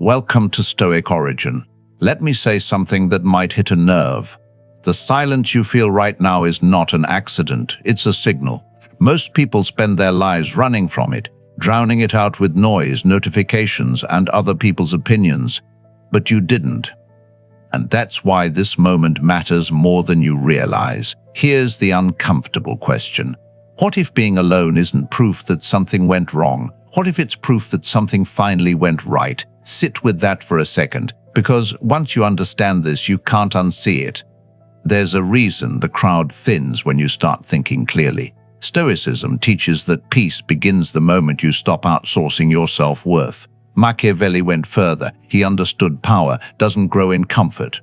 Welcome to Stoic Origin. Let me say something that might hit a nerve. The silence you feel right now is not an accident, it's a signal. Most people spend their lives running from it, drowning it out with noise, notifications, and other people's opinions. But you didn't. And that's why this moment matters more than you realize. Here's the uncomfortable question. What if being alone isn't proof that something went wrong? What if it's proof that something finally went right? Sit with that for a second, because once you understand this, you can't unsee it. There's a reason the crowd thins when you start thinking clearly. Stoicism teaches that peace begins the moment you stop outsourcing your self-worth. Machiavelli went further. He understood power doesn't grow in comfort.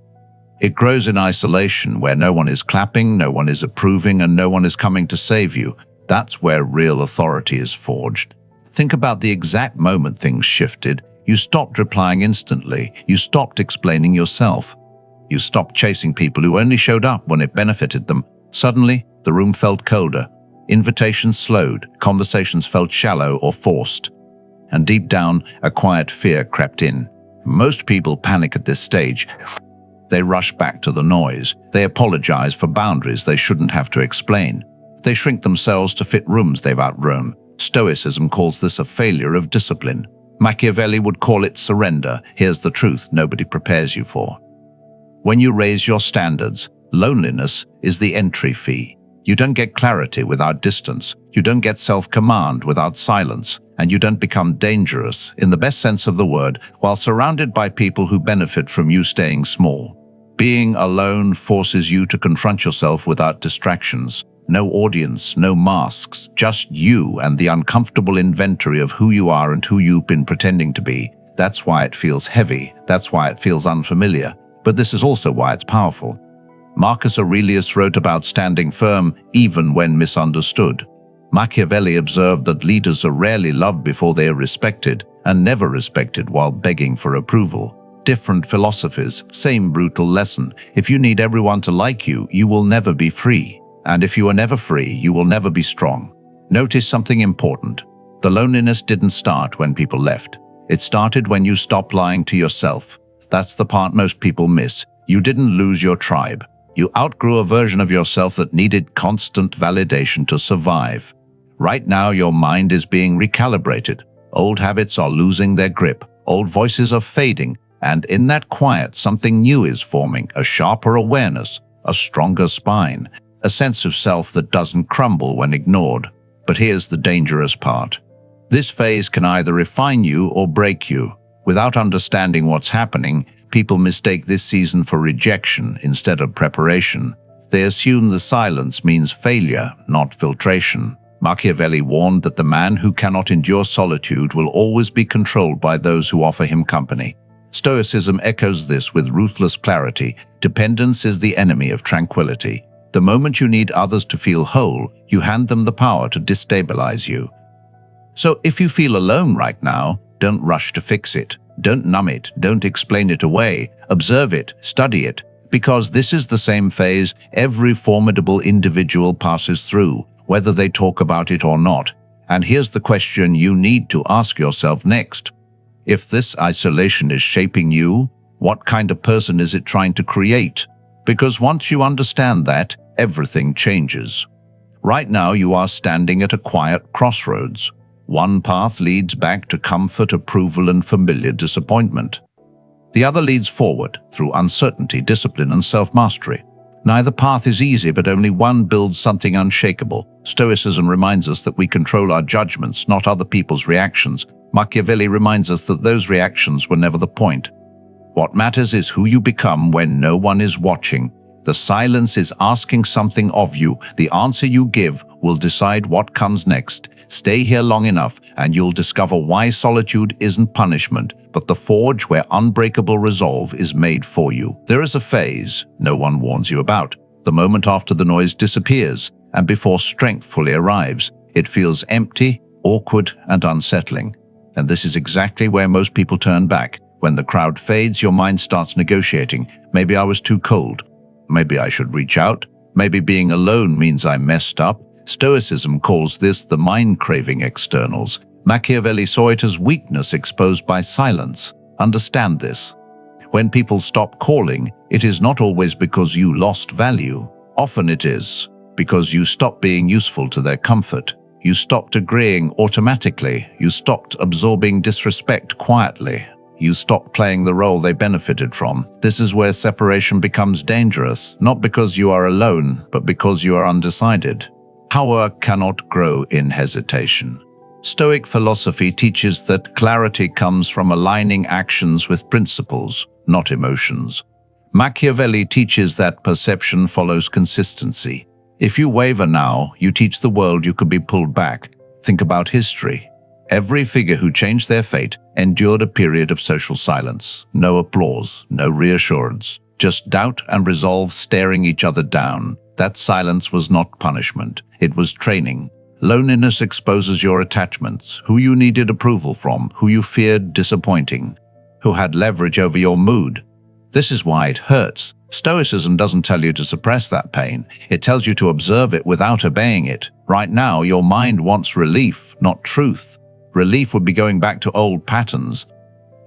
It grows in isolation, where no one is clapping, no one is approving, and no one is coming to save you. That's where real authority is forged. Think about the exact moment things shifted. You stopped replying instantly. You stopped explaining yourself. You stopped chasing people who only showed up when it benefited them. Suddenly, the room felt colder. Invitations slowed. Conversations felt shallow or forced. And deep down, a quiet fear crept in. Most people panic at this stage. They rush back to the noise. They apologize for boundaries they shouldn't have to explain. They shrink themselves to fit rooms they've outgrown. Stoicism calls this a failure of discipline. Machiavelli would call it surrender. Here's the truth nobody prepares you for. When you raise your standards, loneliness is the entry fee. You don't get clarity without distance. You don't get self-command without silence. And you don't become dangerous, in the best sense of the word, while surrounded by people who benefit from you staying small. Being alone forces you to confront yourself without distractions. No audience, no masks, just you and the uncomfortable inventory of who you are and who you've been pretending to be. That's why it feels heavy. That's why it feels unfamiliar. But this is also why it's powerful. Marcus Aurelius wrote about standing firm even when misunderstood. Machiavelli observed that leaders are rarely loved before they are respected, and never respected while begging for approval. Different philosophies, same brutal lesson. If you need everyone to like you, you will never be free. And if you are never free, you will never be strong. Notice something important. The loneliness didn't start when people left. It started when you stopped lying to yourself. That's the part most people miss. You didn't lose your tribe. You outgrew a version of yourself that needed constant validation to survive. Right now, your mind is being recalibrated. Old habits are losing their grip. Old voices are fading. And in that quiet, something new is forming, a sharper awareness, a stronger spine, a sense of self that doesn't crumble when ignored. But here's the dangerous part. This phase can either refine you or break you. Without understanding what's happening, people mistake this season for rejection instead of preparation. They assume the silence means failure, not filtration. Machiavelli warned that the man who cannot endure solitude will always be controlled by those who offer him company. Stoicism echoes this with ruthless clarity. Dependence is the enemy of tranquility. The moment you need others to feel whole, you hand them the power to destabilize you. So if you feel alone right now, don't rush to fix it. Don't numb it. Don't explain it away. Observe it. Study it. Because this is the same phase every formidable individual passes through, whether they talk about it or not. And here's the question you need to ask yourself next. If this isolation is shaping you, what kind of person is it trying to create? Because once you understand that, everything changes. Right now, you are standing at a quiet crossroads. One path leads back to comfort, approval, and familiar disappointment. The other leads forward through uncertainty, discipline, and self-mastery. Neither path is easy, but only one builds something unshakable. Stoicism reminds us that we control our judgments, not other people's reactions. Machiavelli reminds us that those reactions were never the point. What matters is who you become when no one is watching. The silence is asking something of you. The answer you give will decide what comes next. Stay here long enough, and you'll discover why solitude isn't punishment, but the forge where unbreakable resolve is made for you. There is a phase no one warns you about. The moment after the noise disappears, and before strength fully arrives, it feels empty, awkward, and unsettling. And this is exactly where most people turn back. When the crowd fades, your mind starts negotiating. Maybe I was too cold. Maybe I should reach out. Maybe being alone means I messed up. Stoicism calls this the mind craving externals. Machiavelli saw it as weakness exposed by silence. Understand this. When people stop calling, it is not always because you lost value. Often it is because you stopped being useful to their comfort. You stopped agreeing automatically. You stopped absorbing disrespect quietly. You stopped playing the role they benefited from. This is where separation becomes dangerous, not because you are alone, but because you are undecided. Power cannot grow in hesitation. Stoic philosophy teaches that clarity comes from aligning actions with principles, not emotions. Machiavelli teaches that perception follows consistency. If you waver now, you teach the world you could be pulled back. Think about history. Every figure who changed their fate endured a period of social silence. No applause, no reassurance, just doubt and resolve staring each other down. That silence was not punishment, it was training. Loneliness exposes your attachments, who you needed approval from, who you feared disappointing, who had leverage over your mood. This is why it hurts. Stoicism doesn't tell you to suppress that pain. It tells you to observe it without obeying it. Right now, your mind wants relief, not truth. Relief would be going back to old patterns.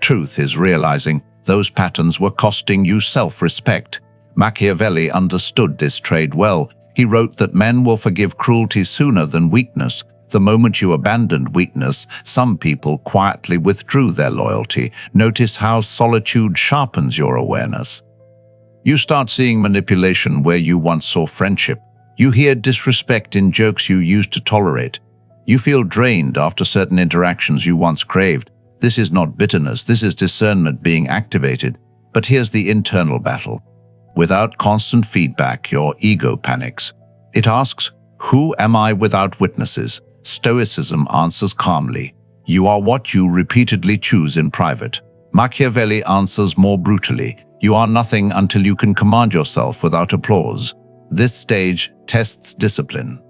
Truth is realizing those patterns were costing you self-respect. Machiavelli understood this trade well. He wrote that men will forgive cruelty sooner than weakness. The moment you abandoned weakness, some people quietly withdrew their loyalty. Notice how solitude sharpens your awareness. You start seeing manipulation where you once saw friendship. You hear disrespect in jokes you used to tolerate. You feel drained after certain interactions you once craved. This is not bitterness, this is discernment being activated. But here's the internal battle. Without constant feedback, your ego panics. It asks, who am I without witnesses? Stoicism answers calmly. You are what you repeatedly choose in private. Machiavelli answers more brutally. You are nothing until you can command yourself without applause. This stage tests discipline.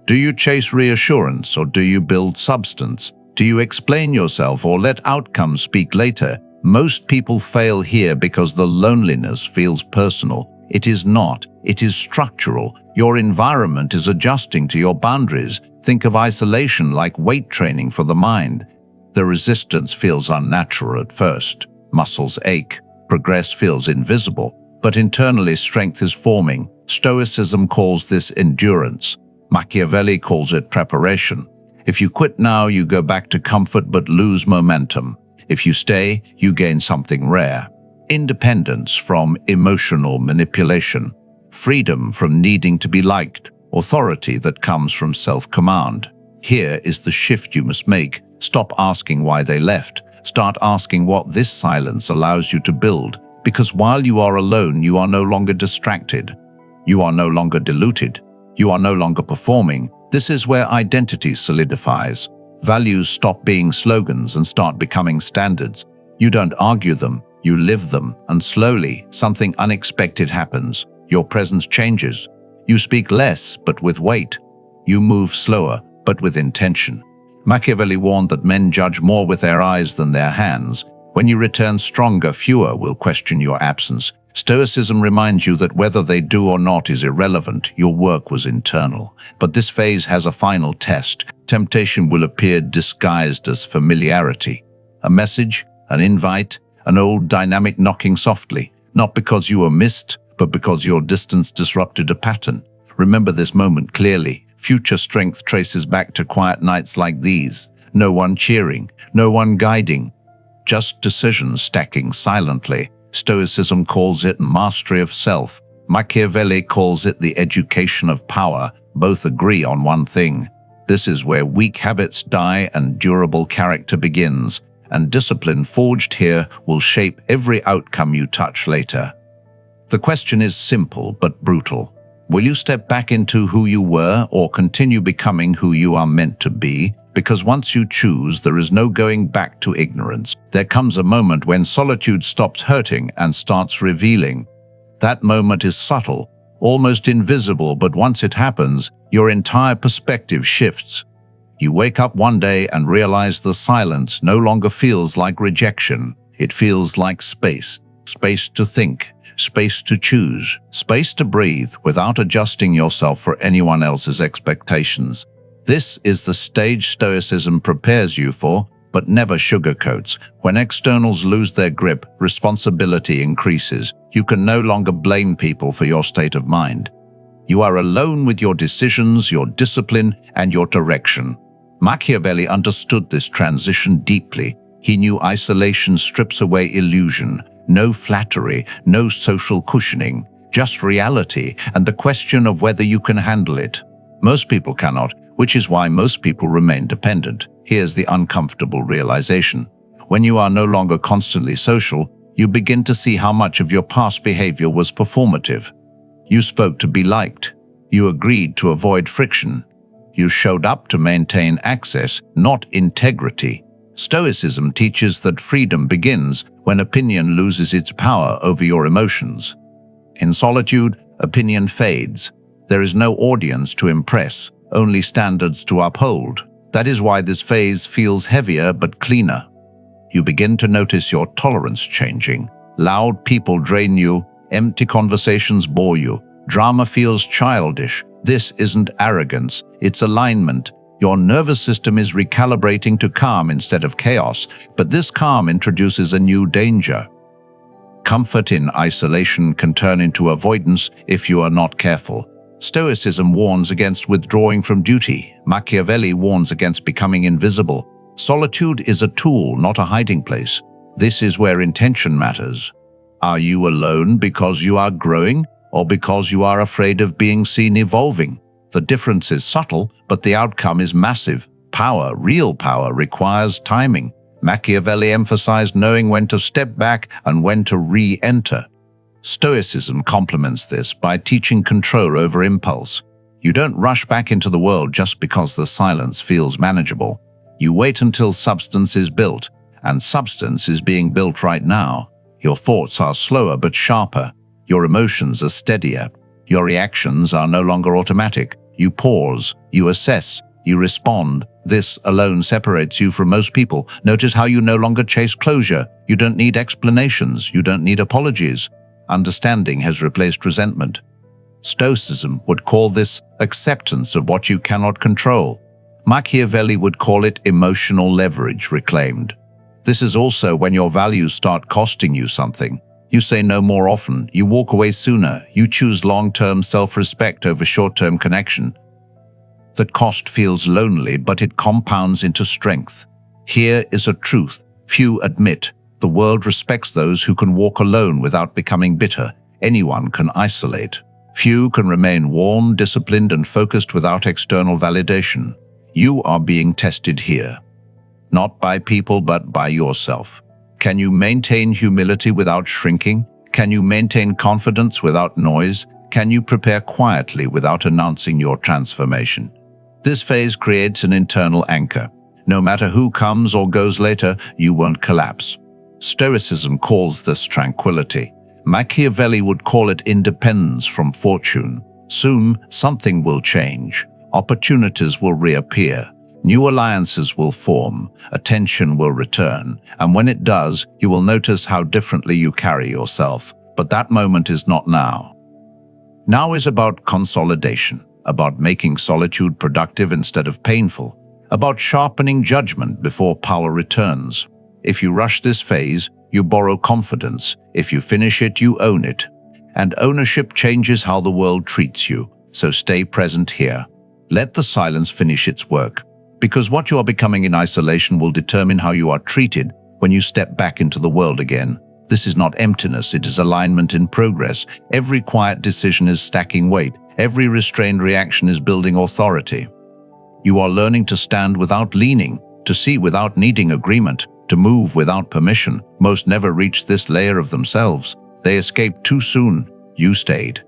Do you chase reassurance or do you build substance? Do you explain yourself or let outcomes speak later? Most people fail here because the loneliness feels personal. It is not. It is structural. Your environment is adjusting to your boundaries. Think of isolation like weight training for the mind. The resistance feels unnatural at first. Muscles ache. Progress feels invisible. But internally strength is forming. Stoicism calls this endurance. Machiavelli calls it preparation. If you quit now, you go back to comfort but lose momentum. If you stay, you gain something rare. Independence from emotional manipulation. Freedom from needing to be liked. Authority that comes from self-command. Here is the shift you must make. Stop asking why they left. Start asking what this silence allows you to build. Because while you are alone, you are no longer distracted. You are no longer diluted. You are no longer performing. This is where identity solidifies. Values stop being slogans and start becoming standards. You don't argue them, you live them, and slowly, something unexpected happens. Your presence changes. You speak less, but with weight. You move slower, but with intention. Machiavelli warned that men judge more with their eyes than their hands. When you return stronger, fewer will question your absence. Stoicism reminds you that whether they do or not is irrelevant. Your work was internal. But this phase has a final test. Temptation will appear disguised as familiarity. A message, an invite, an old dynamic knocking softly. Not because you were missed, but because your distance disrupted a pattern. Remember this moment clearly. Future strength traces back to quiet nights like these. No one cheering, no one guiding. Just decisions stacking silently. Stoicism calls it mastery of self. Machiavelli calls it the education of power. Both agree on one thing. This is where weak habits die and durable character begins. And discipline forged here will shape every outcome you touch later. The question is simple but brutal. Will you step back into who you were or continue becoming who you are meant to be? Because once you choose, there is no going back to ignorance. There comes a moment when solitude stops hurting and starts revealing. That moment is subtle, almost invisible, but once it happens, your entire perspective shifts. You wake up one day and realize the silence no longer feels like rejection. It feels like space. Space to think, space to choose, space to breathe without adjusting yourself for anyone else's expectations. This is the stage Stoicism prepares you for, but never sugarcoats. When externals lose their grip, responsibility increases. You can no longer blame people for your state of mind. You are alone with your decisions, your discipline, and your direction. Machiavelli understood this transition deeply. He knew isolation strips away illusion, no flattery, no social cushioning, just reality and the question of whether you can handle it. Most people cannot, which is why most people remain dependent. Here's the uncomfortable realization. When you are no longer constantly social, you begin to see how much of your past behavior was performative. You spoke to be liked. You agreed to avoid friction. You showed up to maintain access, not integrity. Stoicism teaches that freedom begins when opinion loses its power over your emotions. In solitude, opinion fades. There is no audience to impress, only standards to uphold. That is why this phase feels heavier but cleaner. You begin to notice your tolerance changing. Loud people drain you, empty conversations bore you, drama feels childish. This isn't arrogance, it's alignment. Your nervous system is recalibrating to calm instead of chaos, but this calm introduces a new danger. Comfort in isolation can turn into avoidance if you are not careful. Stoicism warns against withdrawing from duty. Machiavelli warns against becoming invisible. Solitude is a tool, not a hiding place. This is where intention matters. Are you alone because you are growing, or because you are afraid of being seen evolving? The difference is subtle, but the outcome is massive. Power, real power, requires timing. Machiavelli emphasized knowing when to step back and when to re-enter. Stoicism complements this by teaching control over impulse. You don't rush back into the world just because the silence feels manageable. You wait until substance is built, and substance is being built right now. Your thoughts are slower but sharper. Your emotions are steadier. Your reactions are no longer automatic. You pause, you assess, you respond. This alone separates you from most people. Notice how you no longer chase closure. You don't need explanations. You don't need apologies. Understanding has replaced resentment. Stoicism would call this acceptance of what you cannot control. Machiavelli would call it emotional leverage reclaimed. This is also when your values start costing you something. You say no more often, you walk away sooner, you choose long-term self-respect over short-term connection. The cost feels lonely, but it compounds into strength. Here is a truth few admit. The world respects those who can walk alone without becoming bitter. Anyone can isolate. Few can remain warm, disciplined, and focused without external validation. You are being tested here. Not by people, but by yourself. Can you maintain humility without shrinking? Can you maintain confidence without noise? Can you prepare quietly without announcing your transformation? This phase creates an internal anchor. No matter who comes or goes later, you won't collapse. Stoicism calls this tranquility. Machiavelli would call it independence from fortune. Soon, something will change. Opportunities will reappear. New alliances will form, attention will return, and when it does, you will notice how differently you carry yourself. But that moment is not now. Now is about consolidation, about making solitude productive instead of painful, about sharpening judgment before power returns. If you rush this phase, you borrow confidence. If you finish it, you own it. And ownership changes how the world treats you, so stay present here. Let the silence finish its work. Because what you are becoming in isolation will determine how you are treated when you step back into the world again. This is not emptiness, it is alignment in progress. Every quiet decision is stacking weight. Every restrained reaction is building authority. You are learning to stand without leaning, to see without needing agreement, to move without permission. Most never reach this layer of themselves. They escaped too soon. You stayed.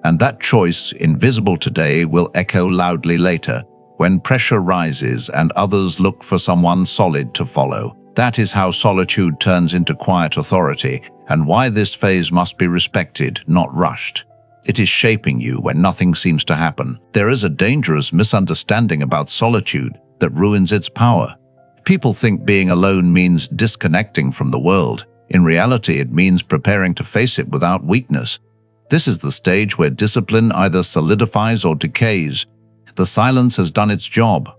And that choice, invisible today, will echo loudly later. When pressure rises and others look for someone solid to follow. That is how solitude turns into quiet authority, and why this phase must be respected, not rushed. It is shaping you when nothing seems to happen. There is a dangerous misunderstanding about solitude that ruins its power. People think being alone means disconnecting from the world. In reality, it means preparing to face it without weakness. This is the stage where discipline either solidifies or decays. The silence has done its job.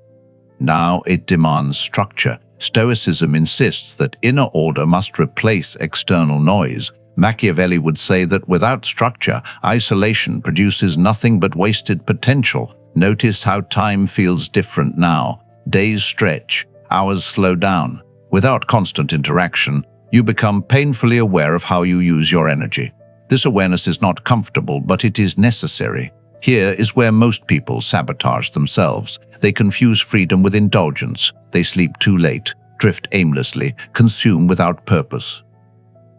Now it demands structure. Stoicism insists that inner order must replace external noise. Machiavelli would say that without structure, isolation produces nothing but wasted potential. Notice how time feels different now. Days stretch, hours slow down. Without constant interaction, you become painfully aware of how you use your energy. This awareness is not comfortable, but it is necessary. Here is where most people sabotage themselves. They confuse freedom with indulgence. They sleep too late, drift aimlessly, consume without purpose.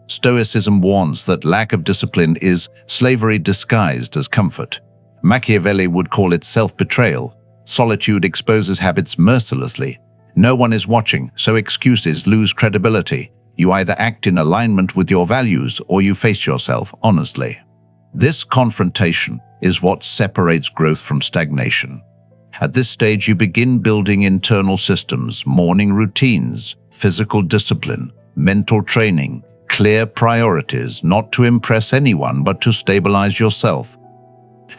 Stoicism warns that lack of discipline is slavery disguised as comfort. Machiavelli would call it self-betrayal. Solitude exposes habits mercilessly. No one is watching, so excuses lose credibility. You either act in alignment with your values or you face yourself honestly. This confrontation is what separates growth from stagnation. At this stage, you begin building internal systems, morning routines, physical discipline, mental training, clear priorities, not to impress anyone but to stabilize yourself.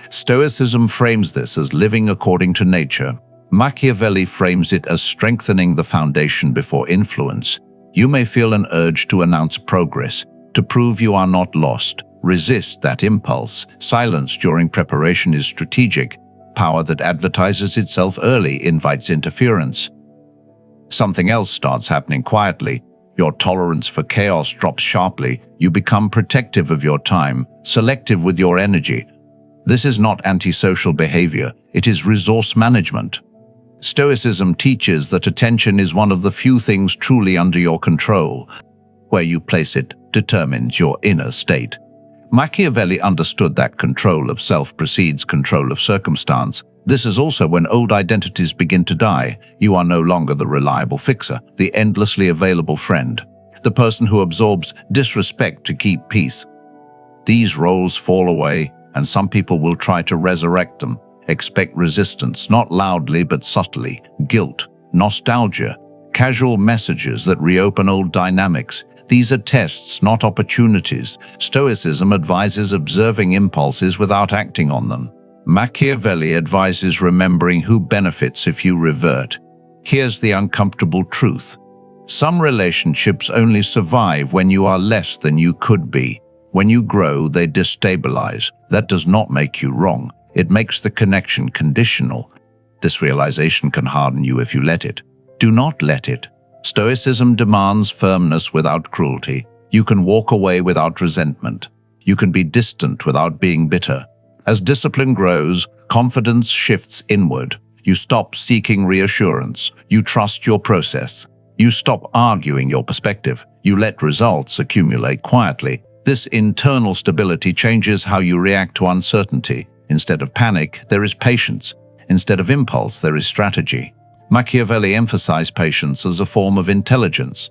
Stoicism frames this as living according to nature. Machiavelli frames it as strengthening the foundation before influence. You may feel an urge to announce progress, to prove you are not lost. Resist that impulse. Silence during preparation is strategic. Power that advertises itself early invites interference. Something else starts happening quietly. Your tolerance for chaos drops sharply. You become protective of your time, selective with your energy. This is not antisocial behavior, it is resource management. Stoicism teaches that attention is one of the few things truly under your control. Where you place it determines your inner state. Machiavelli understood that control of self precedes control of circumstance. This is also when old identities begin to die. You are no longer the reliable fixer, the endlessly available friend, the person who absorbs disrespect to keep peace. These roles fall away, and some people will try to resurrect them. Expect resistance, not loudly but subtly. Guilt, nostalgia, casual messages that reopen old dynamics. These are tests, not opportunities. Stoicism advises observing impulses without acting on them. Machiavelli advises remembering who benefits if you revert. Here's the uncomfortable truth. Some relationships only survive when you are less than you could be. When you grow, they destabilize. That does not make you wrong. It makes the connection conditional. This realization can harden you if you let it. Do not let it. Stoicism demands firmness without cruelty. You can walk away without resentment. You can be distant without being bitter. As discipline grows, confidence shifts inward. You stop seeking reassurance. You trust your process. You stop arguing your perspective. You let results accumulate quietly. This internal stability changes how you react to uncertainty. Instead of panic, there is patience. Instead of impulse, there is strategy. Machiavelli emphasized patience as a form of intelligence.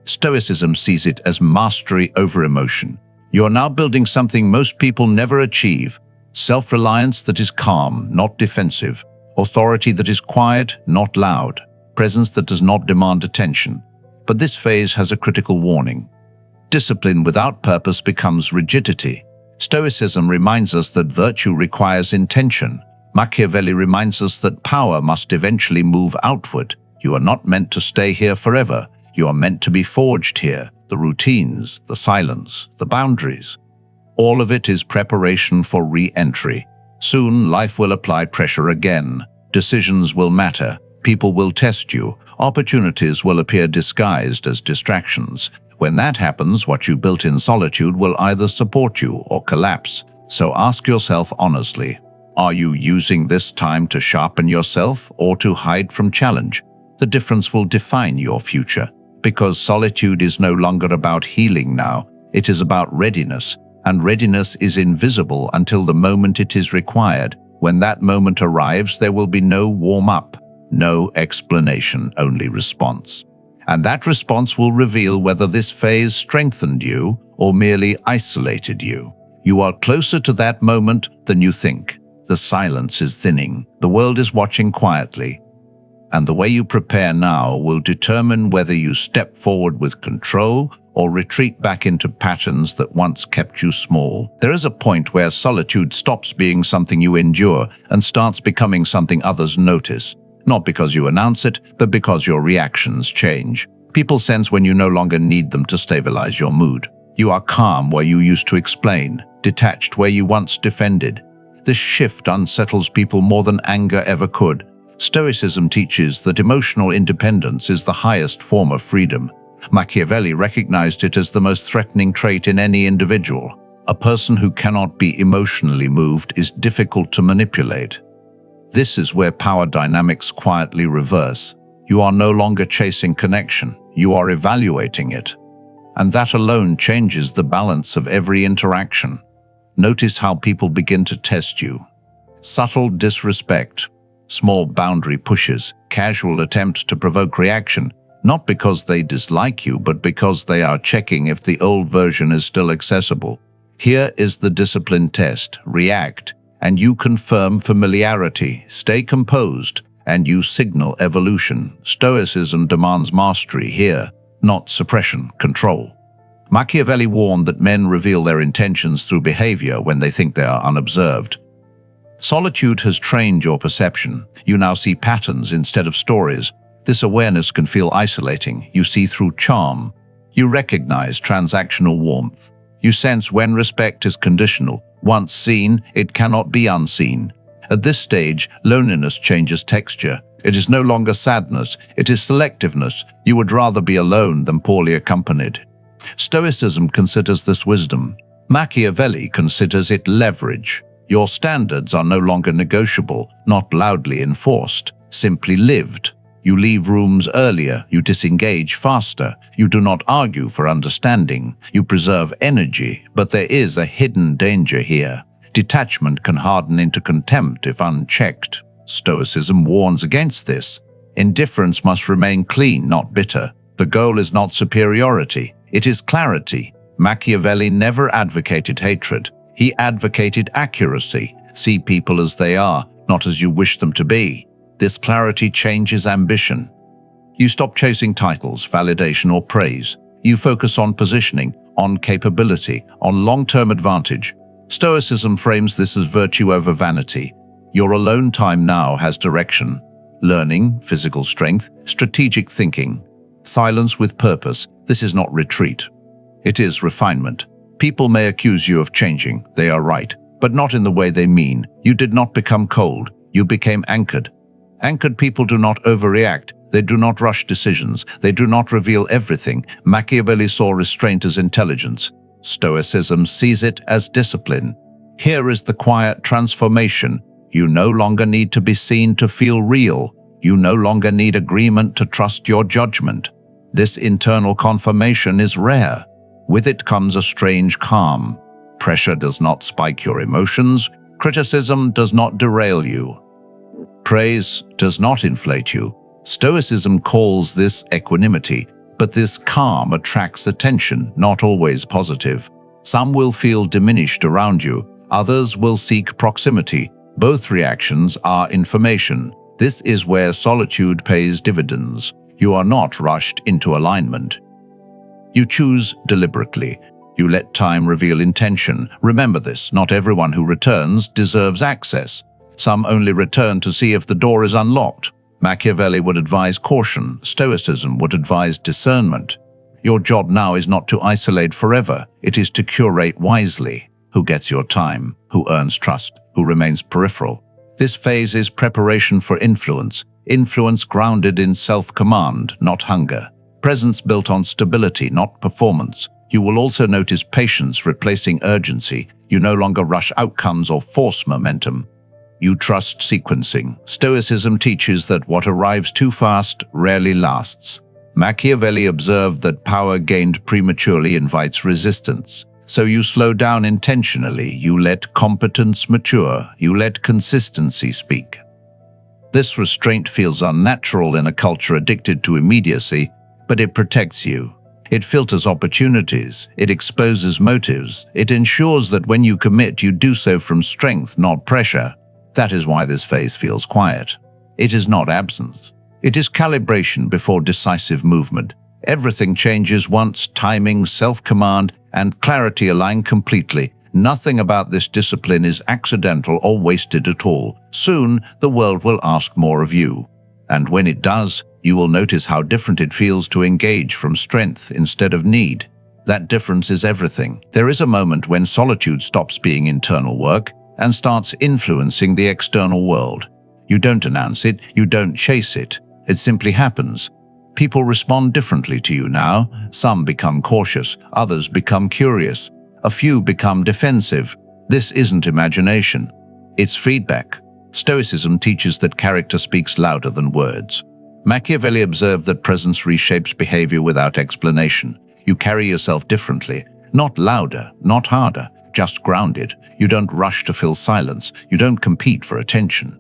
Stoicism sees it as mastery over emotion. You are now building something most people never achieve: self-reliance that is calm, not defensive; authority that is quiet, not loud; presence that does not demand attention. But this phase has a critical warning. Discipline without purpose becomes rigidity. Stoicism reminds us that virtue requires intention. Machiavelli reminds us that power must eventually move outward. You are not meant to stay here forever. You are meant to be forged here. The routines, the silence, the boundaries. All of it is preparation for re-entry. Soon, life will apply pressure again. Decisions will matter. People will test you. Opportunities will appear disguised as distractions. When that happens, what you built in solitude will either support you or collapse. So ask yourself honestly, are you using this time to sharpen yourself or to hide from challenge? The difference will define your future, because solitude is no longer about healing now. It is about readiness, and readiness is invisible until the moment it is required. When that moment arrives, there will be no warm-up, no explanation, only response. And that response will reveal whether this phase strengthened you or merely isolated you. You are closer to that moment than you think. The silence is thinning. The world is watching quietly. And the way you prepare now will determine whether you step forward with control or retreat back into patterns that once kept you small. There is a point where solitude stops being something you endure and starts becoming something others notice. not because you announce it, but because your reactions change. People sense when you no longer need them to stabilize your mood. You are calm where you used to explain, detached where you once defended. This shift unsettles people more than anger ever could. Stoicism teaches that emotional independence is the highest form of freedom. Machiavelli recognized it as the most threatening trait in any individual. A person who cannot be emotionally moved is difficult to manipulate. This is where power dynamics quietly reverse. You are no longer chasing connection, you are evaluating it. And that alone changes the balance of every interaction. Notice how people begin to test you. Subtle disrespect, small boundary pushes, casual attempts to provoke reaction, not because they dislike you, but because they are checking if the old version is still accessible. Here is the discipline test. React, and you confirm familiarity. Stay composed, and you signal evolution. Stoicism demands mastery here, not suppression, control. Machiavelli warned that men reveal their intentions through behavior when they think they are unobserved. Solitude has trained your perception. You now see patterns instead of stories. This awareness can feel isolating. You see through charm. You recognize transactional warmth. You sense when respect is conditional. Once seen, it cannot be unseen. At this stage, loneliness changes texture. It is no longer sadness, it is selectiveness. You would rather be alone than poorly accompanied. Stoicism considers this wisdom. Machiavelli considers it leverage. Your standards are no longer negotiable, not loudly enforced, simply lived. You leave rooms earlier, you disengage faster, you do not argue for understanding, you preserve energy, but there is a hidden danger here. Detachment can harden into contempt if unchecked. Stoicism warns against this. Indifference must remain clean, not bitter. The goal is not superiority, it is clarity. Machiavelli never advocated hatred. He advocated accuracy. See people as they are, not as you wish them to be. This clarity changes ambition. You stop chasing titles, validation, or praise. You focus on positioning, on capability, on long-term advantage. Stoicism frames this as virtue over vanity. Your alone time now has direction. Learning, physical strength, strategic thinking. Silence with purpose. This is not retreat. It is refinement. People may accuse you of changing. They are right, but not in the way they mean. You did not become cold. You became anchored. Anchored people do not overreact. They do not rush decisions. They do not reveal everything. Machiavelli saw restraint as intelligence. Stoicism sees it as discipline. Here is the quiet transformation. You no longer need to be seen to feel real. You no longer need agreement to trust your judgment. This internal confirmation is rare. With it comes a strange calm. Pressure does not spike your emotions. Criticism does not derail you. Praise does not inflate you. Stoicism calls this equanimity, but this calm attracts attention, not always positive. Some will feel diminished around you, others will seek proximity. Both reactions are information. This is where solitude pays dividends. You are not rushed into alignment. You choose deliberately. You let time reveal intention. Remember this, not everyone who returns deserves access. Some only return to see if the door is unlocked. Machiavelli would advise caution. Stoicism would advise discernment. Your job now is not to isolate forever. It is to curate wisely. Who gets your time? Who earns trust? Who remains peripheral? This phase is preparation for influence. Influence grounded in self-command, not hunger. Presence built on stability, not performance. You will also notice patience replacing urgency. You no longer rush outcomes or force momentum. You trust sequencing. Stoicism teaches that what arrives too fast rarely lasts. Machiavelli observed that power gained prematurely invites resistance. So you slow down intentionally, you let competence mature, you let consistency speak. This restraint feels unnatural in a culture addicted to immediacy, but it protects you. It filters opportunities, it exposes motives, it ensures that when you commit, you do so from strength, not pressure. That is why this phase feels quiet. It is not absence. It is calibration before decisive movement. Everything changes once timing, self-command, and clarity align completely. Nothing about this discipline is accidental or wasted at all. Soon, the world will ask more of you. And when it does, you will notice how different it feels to engage from strength instead of need. That difference is everything. There is a moment when solitude stops being internal work and starts influencing the external world. You don't announce it, you don't chase it. It simply happens. People respond differently to you now. Some become cautious, others become curious. A few become defensive. This isn't imagination. It's feedback. Stoicism teaches that character speaks louder than words. Machiavelli observed that presence reshapes behavior without explanation. You carry yourself differently, not louder, not harder, just grounded. You don't rush to fill silence. You don't compete for attention.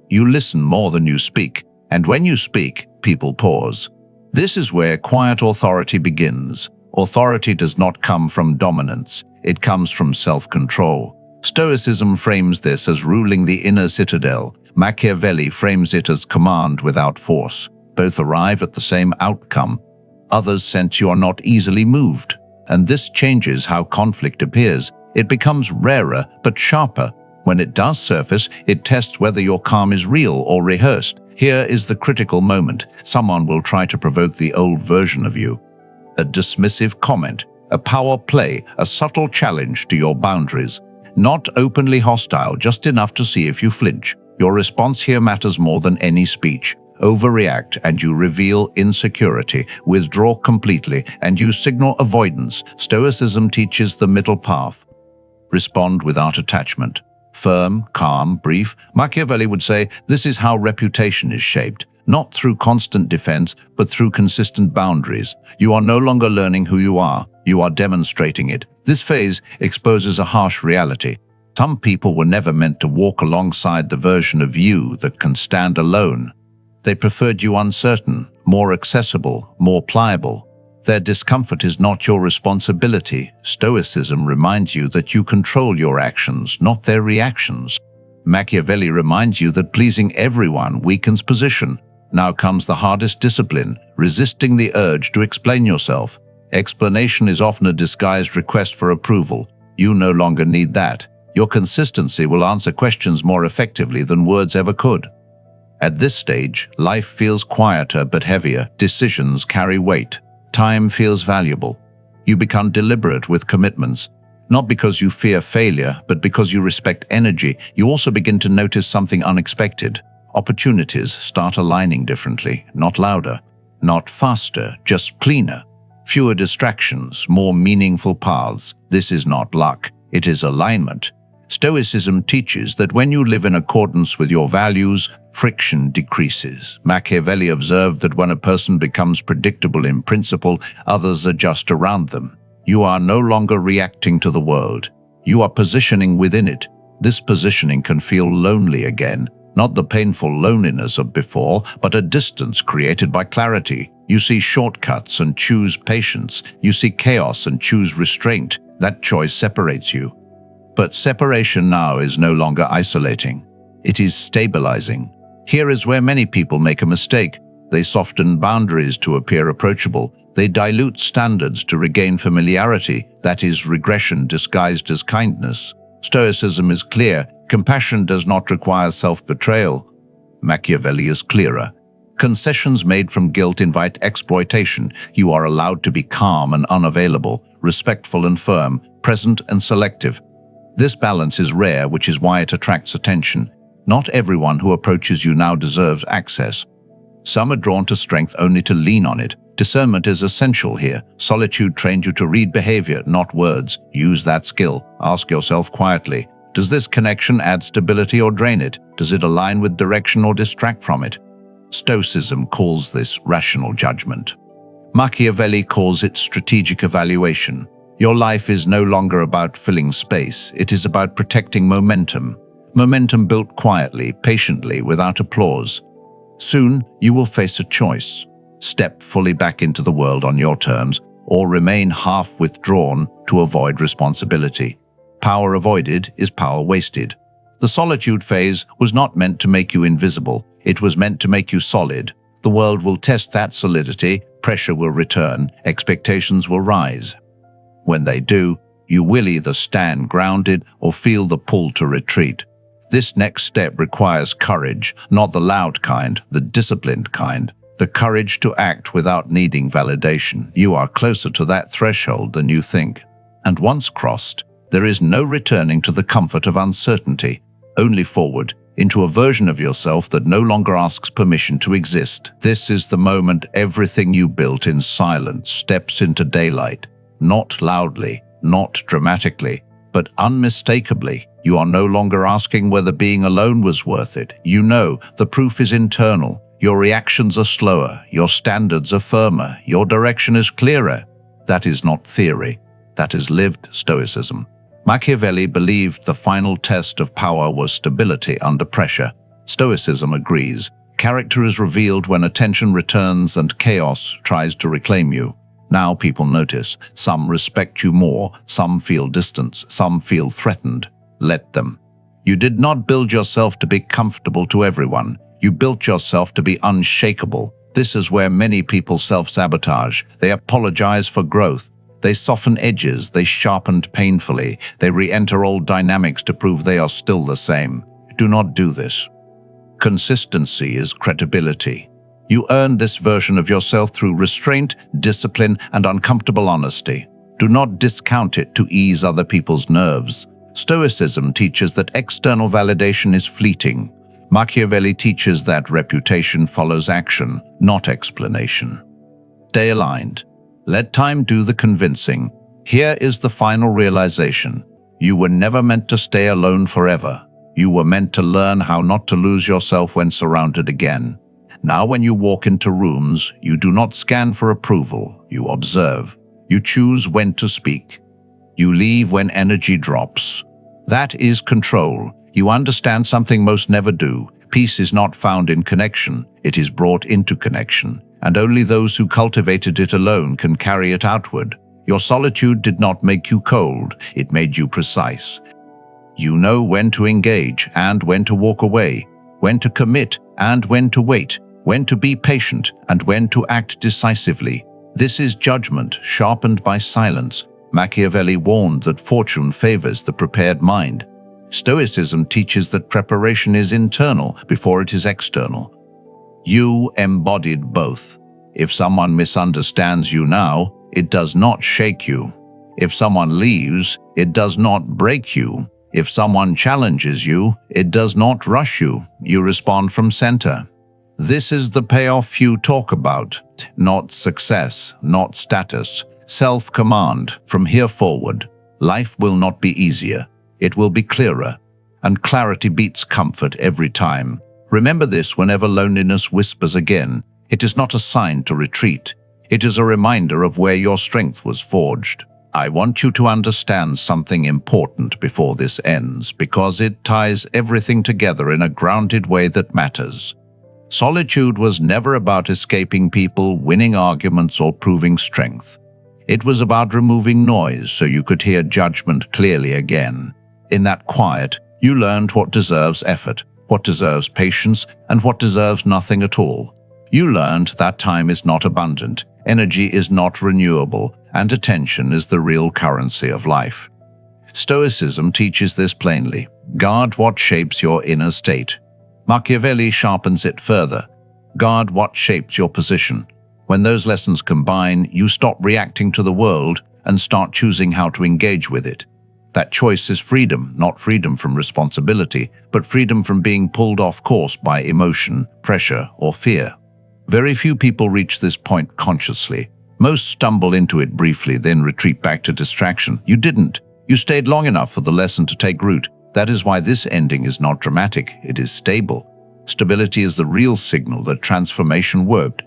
You listen more than you speak, and when you speak, people pause. This is where quiet authority begins. Authority does not come from dominance. It comes from self-control. Stoicism frames this as ruling the inner citadel. Machiavelli frames it as command without force. Both arrive at the same outcome. Others sense you are not easily moved, and this changes how conflict appears. It becomes rarer but sharper. When it does surface, it tests whether your calm is real or rehearsed. Here is the critical moment. Someone will try to provoke the old version of you. A dismissive comment, a power play, a subtle challenge to your boundaries. Not openly hostile, just enough to see if you flinch. Your response here matters more than any speech. Overreact and you reveal insecurity. Withdraw completely and you signal avoidance. Stoicism teaches the middle path. Respond without attachment. Firm, calm, brief. Machiavelli would say this is how reputation is shaped, not through constant defense, but through consistent boundaries. You are no longer learning who you are demonstrating it. This phase exposes a harsh reality. Some people were never meant to walk alongside the version of you that can stand alone. They preferred you uncertain, more accessible, more pliable. Their discomfort is not your responsibility. Stoicism reminds you that you control your actions, not their reactions. Machiavelli reminds you that pleasing everyone weakens position. Now comes the hardest discipline, resisting the urge to explain yourself. Explanation is often a disguised request for approval. You no longer need that. Your consistency will answer questions more effectively than words ever could. At this stage, life feels quieter but heavier. Decisions carry weight. Time feels valuable. You become deliberate with commitments, not because you fear failure, but because you respect energy. You also begin to notice something unexpected. Opportunities start aligning differently, not louder, not faster, just cleaner. Fewer distractions, more meaningful paths. This is not luck, it is alignment. Stoicism teaches that when you live in accordance with your values, friction decreases. Machiavelli observed that when a person becomes predictable in principle, others adjust around them. You are no longer reacting to the world. You are positioning within it. This positioning can feel lonely again, not the painful loneliness of before, but a distance created by clarity. You see shortcuts and choose patience. You see chaos and choose restraint. That choice separates you. But separation now is no longer isolating. It is stabilizing. Here is where many people make a mistake. They soften boundaries to appear approachable. They dilute standards to regain familiarity. That is regression disguised as kindness. Stoicism is clear. Compassion does not require self-betrayal. Machiavelli is clearer. Concessions made from guilt invite exploitation. You are allowed to be calm and unavailable, respectful and firm, present and selective. This balance is rare, which is why it attracts attention. Not everyone who approaches you now deserves access. Some are drawn to strength only to lean on it. Discernment is essential here. Solitude trains you to read behavior, not words. Use that skill. Ask yourself quietly, does this connection add stability or drain it? Does it align with direction or distract from it? Stoicism calls this rational judgment. Machiavelli calls it strategic evaluation. Your life is no longer about filling space. It is about protecting momentum. Momentum built quietly, patiently, without applause. Soon, you will face a choice. Step fully back into the world on your terms, or remain half withdrawn to avoid responsibility. Power avoided is power wasted. The solitude phase was not meant to make you invisible. It was meant to make you solid. The world will test that solidity, pressure will return, expectations will rise. When they do, you will either stand grounded or feel the pull to retreat. This next step requires courage, not the loud kind, the disciplined kind. The courage to act without needing validation. You are closer to that threshold than you think. And once crossed, there is no returning to the comfort of uncertainty, only forward, into a version of yourself that no longer asks permission to exist. This is the moment everything you built in silence steps into daylight. Not loudly, not dramatically, but unmistakably. You are no longer asking whether being alone was worth it. You know, the proof is internal. Your reactions are slower, your standards are firmer, your direction is clearer. That is not theory, that is lived Stoicism. Machiavelli believed the final test of power was stability under pressure. Stoicism agrees. Character is revealed when attention returns and chaos tries to reclaim you. Now people notice. Some respect you more, some feel distance, some feel threatened. Let them. You did not build yourself to be comfortable to everyone. You built yourself to be unshakable. This is where many people self-sabotage. They apologize for growth. They soften edges. They sharpened painfully. They re-enter old dynamics to prove they are still the same. Do not do this. Consistency is credibility. You earn this version of yourself through restraint, discipline, and uncomfortable honesty. Do not discount it to ease other people's nerves. Stoicism teaches that external validation is fleeting. Machiavelli teaches that reputation follows action, not explanation. Stay aligned. Let time do the convincing. Here is the final realization. You were never meant to stay alone forever. You were meant to learn how not to lose yourself when surrounded again. Now when you walk into rooms, you do not scan for approval. You observe. You choose when to speak. You leave when energy drops. That is control. You understand something most never do. Peace is not found in connection. It is brought into connection. And only those who cultivated it alone can carry it outward. Your solitude did not make you cold. It made you precise. You know when to engage and when to walk away, when to commit and when to wait, when to be patient and when to act decisively. This is judgment sharpened by silence. Machiavelli warned that fortune favors the prepared mind. Stoicism teaches that preparation is internal before it is external. You embodied both. If someone misunderstands you now, it does not shake you. If someone leaves, it does not break you. If someone challenges you, it does not rush you. You respond from center. This is the payoff few talk about. Not success, not status. Self-command. From here forward, life will not be easier. It will be clearer. And clarity beats comfort every time. Remember this whenever loneliness whispers again. It is not a sign to retreat. It is a reminder of where your strength was forged. I want you to understand something important before this ends, because it ties everything together in a grounded way that matters. Solitude was never about escaping people, winning arguments, or proving strength. It was about removing noise so you could hear judgment clearly again. In that quiet, you learned what deserves effort, what deserves patience, and what deserves nothing at all. You learned that time is not abundant, energy is not renewable, and attention is the real currency of life. Stoicism teaches this plainly. Guard what shapes your inner state. Machiavelli sharpens it further. Guard what shapes your position. When those lessons combine, you stop reacting to the world and start choosing how to engage with it. That choice is freedom, not freedom from responsibility, but freedom from being pulled off course by emotion, pressure, or fear. Very few people reach this point consciously. Most stumble into it briefly, then retreat back to distraction. You didn't. You stayed long enough for the lesson to take root. That is why this ending is not dramatic. It is stable. Stability is the real signal that transformation worked.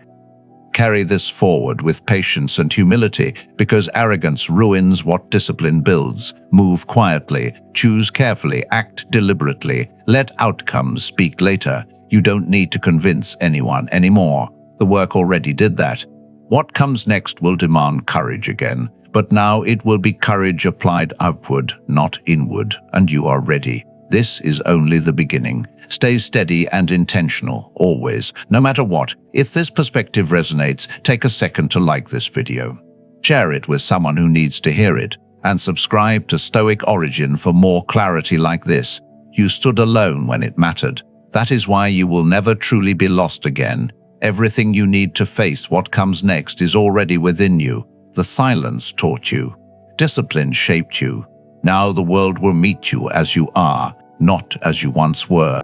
Carry this forward with patience and humility, because arrogance ruins what discipline builds. Move quietly, choose carefully, act deliberately, let outcomes speak later. You don't need to convince anyone anymore. The work already did that. What comes next will demand courage again, but now it will be courage applied outward, not inward, and you are ready. This is only the beginning. Stay steady and intentional, always, no matter what. If this perspective resonates, take a second to like this video. Share it with someone who needs to hear it, and subscribe to Stoic Origin for more clarity like this. You stood alone when it mattered. That is why you will never truly be lost again. Everything you need to face what comes next is already within you. The silence taught you. Discipline shaped you. Now the world will meet you as you are, not as you once were.